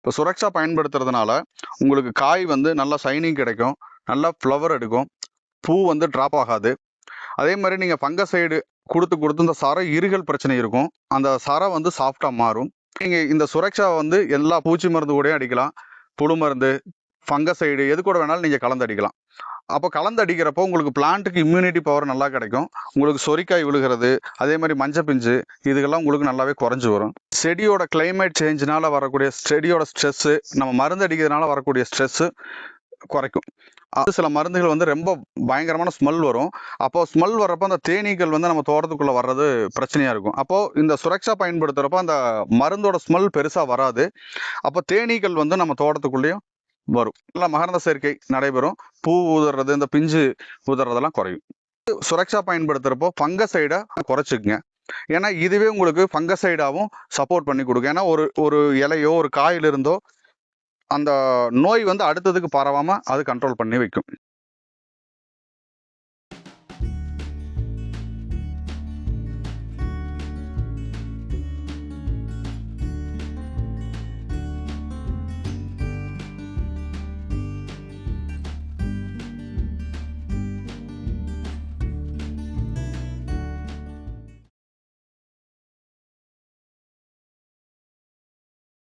இப்போ சுரக்ஷா பயன்படுத்துறதுனால உங்களுக்கு காய் வந்து நல்லா ஷைனிங் கிடைக்கும், நல்லா ஃப்ளவர் எடுக்கும், பூ வந்து ட்ராப் ஆகாது. அதே மாதிரி நீங்கள் ஃபங்கசைடு கொடுத்து கொடுத்து இந்த சர இருகல் பிரச்சனை இருக்கும், அந்த சரம் வந்து சாஃப்டாக மாறும். நீங்கள் இந்த சுரக்ஷா வந்து எல்லா பூச்சி மருந்து கூடயும் அடிக்கலாம், புழு மருந்து, ஃபங்கசைடு எது கூட வேணாலும் நீங்கள் கலந்து அடிக்கலாம். அப்போ கலந்து அடிக்கிறப்போ உங்களுக்கு பிளான்ட்டுக்கு இம்யூனிட்டி பவர் நல்லா கிடைக்கும். உங்களுக்கு சொரிக்காய் விழுகிறது, அதே மாதிரி மஞ்சள் பிஞ்சு, இதுக்கெல்லாம் உங்களுக்கு நல்லாவே குறைஞ்சி வரும். செடியோட கிளைமேட் சேஞ்சினால வரக்கூடிய செடியோட ஸ்ட்ரெஸ்ஸு, நம்ம மருந்து அடிக்கிறதுனால வரக்கூடிய ஸ்ட்ரெஸ்ஸு குறைக்கும். அது சில மருந்துகள் வந்து ரொம்ப பயங்கரமான ஸ்மெல் வரும். அப்போ ஸ்மெல் வர்றப்போ அந்த தேனீக்கள் வந்து நம்ம தோட்டத்துக்குள்ளே வர்றது பிரச்சனையாக இருக்கும். அப்போது இந்த சுரக்ஷா பயன்படுத்துகிறப்போ அந்த மருந்தோட ஸ்மெல் பெருசாக வராது. அப்போ தேனீக்கள் வந்து நம்ம தோட்டத்துக்குள்ளேயும் வரும், நல்லா மகரந்த சேர்க்கை நடைபெறும், பூ ஊதுறது, இந்த பிஞ்சு ஊதுறதெல்லாம் குறையும். சுரக்ஷா பயன்படுத்துகிறப்போ ஃபங்கசைடை குறைச்சிக்குங்க. ஏன்னா இதுவே உங்களுக்கு ஃபங்கசைடாகவும் சப்போர்ட் பண்ணி கொடுக்கும். ஏன்னா ஒரு இலையோ ஒரு காயிலிருந்தோ அந்த நோய் வந்து அடுத்ததுக்கு பரவாமல் அது கண்ட்ரோல் பண்ணி வைக்கும்.